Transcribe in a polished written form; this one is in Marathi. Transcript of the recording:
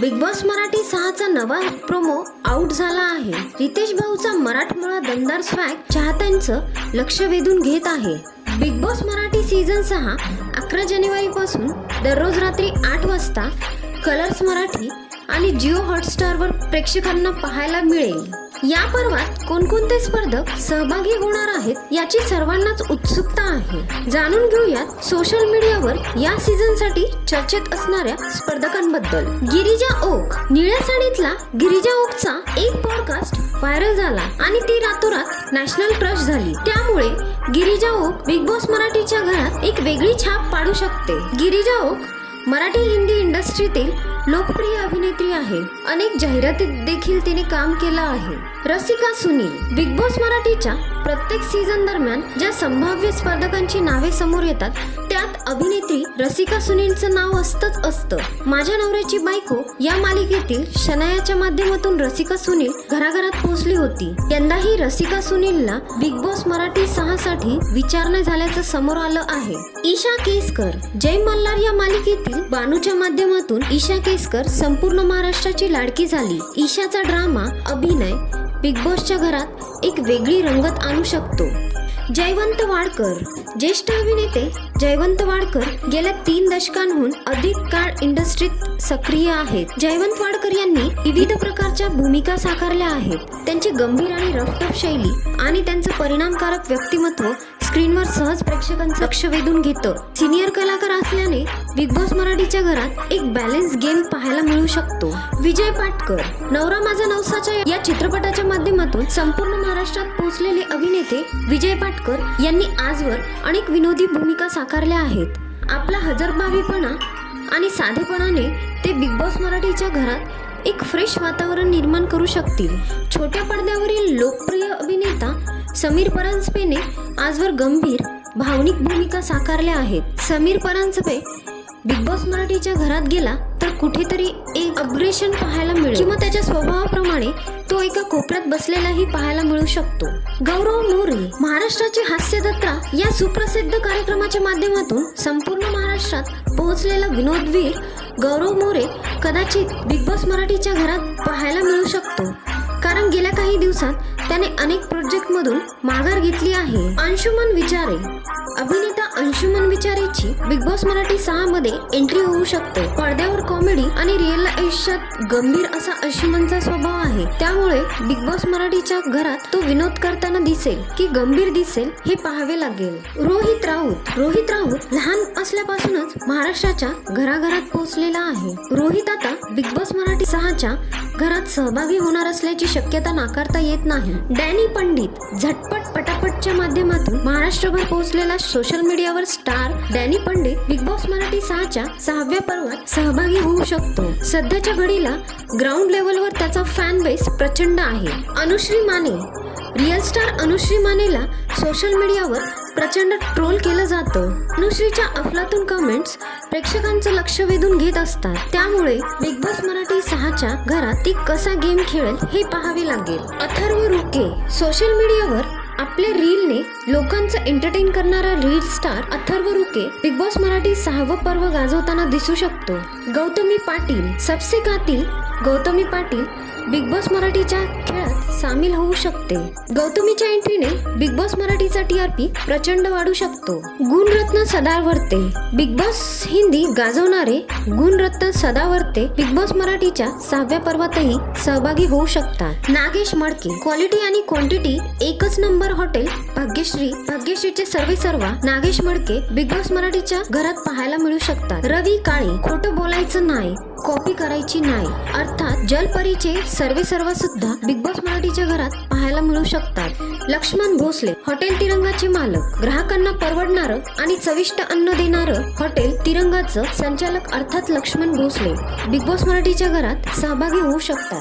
बिग बॉस मराठी 6चा नवा प्रोमो आउट झाला आहे. रितेश भाऊचा मराठमोळा दमदार स्वॅग चाहत्यांचं लक्ष वेधून घेत आहे. बिग बॉस मराठी सीझन 6 11 जानेवारीपासून दररोज रात्री 8 वाजता कलर्स मराठी आणि जिओ हॉटस्टारवर प्रेक्षकांना पाहायला मिळेल. या पर्वात कोणकोणते स्पर्धक सहभागी होणार आहेत याची सर्वांनाच उत्सुकता आहे. जाणून घेऊयात सोशल मीडियावर या सीझनसाठी चर्चेत असणाऱ्या स्पर्धकांबद्दल. गिरिजा ओक. निळ्या साडीतला गिरिजा ओकचा एक पॉडकास्ट व्हायरल झाला आणि ती रातोरात नॅशनल क्रश झाली. त्यामुळे गिरिजा ओक बिग बॉस मराठीच्या घरात एक वेगळी छाप पाडू शकते. गिरिजा ओक मराठी हिंदी इंडस्ट्रीतील लोकप्रिय अभिनेत्री आहे. अनेक जाहिरातीत देखील तिने काम केलं आहे. रसिका सुनील. बिग बॉस मराठीच्या प्रत्येक सीझन दरम्यान ज्या संभाव्य स्पर्धकांची नावे समोर येतात त्यात अभिनेत्री रसिका सुनीलचं नाव असतं. माझ्या नवऱ्याची बायको या मालिकेतील शनायाच्या माध्यमातून रसिका सुनील घराघरात पोहोचली होती. यंदाही रसिका सुनीलला बिग बॉस मराठी 6 साठी विचारणा झाल्याचं समोर आलं आहे. ईशा केसकर. जय मल्हार या मालिकेतील बानूच्या माध्यमातून ईशा केसकर संपूर्ण महाराष्ट्राची लाडकी झाली. ईशाचा ड्रामा अभिनय बिग बॉसच्या घरात एक वेगळी रंगत आणू शकतो. जयवंत वाडकर. ज्येष्ठ अभिनेते जयवंत वाडकर गेल्या 3 दशकांहून अधिक काळ इंडस्ट्रीत सक्रिय आहेत. जयवंत वाडकर यांनी विविध प्रकारच्या भूमिका साकारल्या आहेत. त्यांची गंभीर आणि रफटफ शैली आणि त्यांचं परिणामकारक व्यक्तिमत्व स्क्रीनवर सहज प्रेक्षकांचं लक्ष वेधून घेतं. सिनियर कलाकार असल्याने बिग बॉस मराठीच्या घरात एक बॅलन्स गेम पाहायला मिळू शकतो. विजय पाटकर. नवरा माझा नवसाच्या या चित्रपटाच्या माध्यमातून संपूर्ण महाराष्ट्रात पोहोचलेले अभिनेते विजय पाटकर यांनी आजवर अनेक विनोदी भूमिका साकारल्या आहेत. आपला हजरजबाबीपणा आणि साधेपणाने ते बिग बॉस मराठीच्या घरात एक फ्रेश वातावरण निर्माण करू शकतील. छोट्या पडद्यावरील लोकप्रिय अभिनेता समीर परांजपेने आजवर गंभीर भावनिक भूमिका साकारल्या आहेत. समीर परांजपे बिग बॉस मराठीच्या घरात गेला तर कुठेतरी एक अग्रेशन पाहायला मिळेल किंवा त्याच्या स्वभावाप्रमाणे तो एका कोपऱ्यात बसलेलाही पाहायला मिळू शकतो. गौरव मोरे. महाराष्ट्राची हास्यजत्रा या सुप्रसिद्ध कार्यक्रमाच्या माध्यमातून संपूर्ण महाराष्ट्रात पोहोचलेला विनोदवीर गौरव मोरे कदाचित बिग बॉस मराठीच्या घरात पाहायला मिळू शकतो, कारण गेल्या काही दिवसात त्याने अनेक प्रोजेक्टमधून माघार घेतली आहे. अंशुमन विचारे. अभिनेता अंशुमन विचारेची बिग बॉस मराठी 6 मध्ये एंट्री होऊ शकते. पडद्यावर कॉमेडी आणि रिअल आयुष्यात गंभीर असा अंशुमनचा स्वभाव आहे. त्यामुळे बिग बॉस मराठीच्या घरात तो विनोद करताना दिसेल की गंभीर दिसेल हे पाहावे लागेल. रोहित राऊत. रोहित राऊत लहान असल्यापासूनच महाराष्ट्राच्या घराघरात पोहोचलेला आहे. रोहित आता बिग बॉस मराठी 6च्या घरात सहभागी होणार असल्याची शक्यता नाकारता येत नाही. डॅनी पंडित. झटपट पटापटच्या माध्यमातून महाराष्ट्रभर पोहोचलेला सोशल मीडियावर star Danny Pandit big boss Marathi 6च्या 6व्या पर्वात सहभागी होऊ शकतो. सध्याच्या घडीला ग्राउंड लेवलवर त्याचा फॅन बेस प्रचंड आहे. अनुश्री माने. रिअल स्टार अनुश्री मानेला सोशल मीडियावर प्रचंड ट्रोल केलं जातं. अनुश्रीच्या अफलातून कमेंट्स प्रेक्षकांचं लक्ष वेधून घेत असतात. त्यामुळे बिग बॉस मराठी 6च्या घरात ती कसा गेम खेळेल हे पाहावे लागेल. अथर्व रुके. सोशल मीडियावर आपल्या रीलने लोकांचं एंटरटेन करणारा रील स्टार अथर्व रुके बिग बॉस मराठी 6वं पर्व गाजवताना दिसू शकतो. गौतमी पाटील. सबसे कातील गौतमी पाटील बिग बॉस मराठीच्या खेळात सामील होऊ शकते. गौतमीच्या एंट्रीने बिग बॉस मराठीचा TRP प्रचंड वाढू शकतो. गुणरत्न सदावर्ते. बिग बॉस हिंदी गाजवणारे गुणरत्न सदावर्ते बिग बॉस मराठीच्या 6व्या पर्वातही सहभागी होऊ शकतात. नागेश मडके. क्वालिटी आणि क्वांटिटी एकच नंबर हॉटेल भाग्यश्रीचे सर्वेसर्वा नागेश मडके बिग बॉस मराठीच्या घरात पाहायला मिळू शकतात. रवी काळे. खोटं बोलायचं नाही, कॉपी करायची नाही, अर्थात जलपरीचे सर्वेसर्वा सुद्धा बिग बॉस मराठीच्या घरात पाहायला मिळू शकतात. लक्ष्मण भोसले. हॉटेल तिरंगाचे मालक. ग्राहकांना परवडणारं आणि चविष्ट अन्न देणारं हॉटेल तिरंगाचं संचालक अर्थात लक्ष्मण भोसले बिग बॉस मराठीच्या घरात सहभागी होऊ शकतात.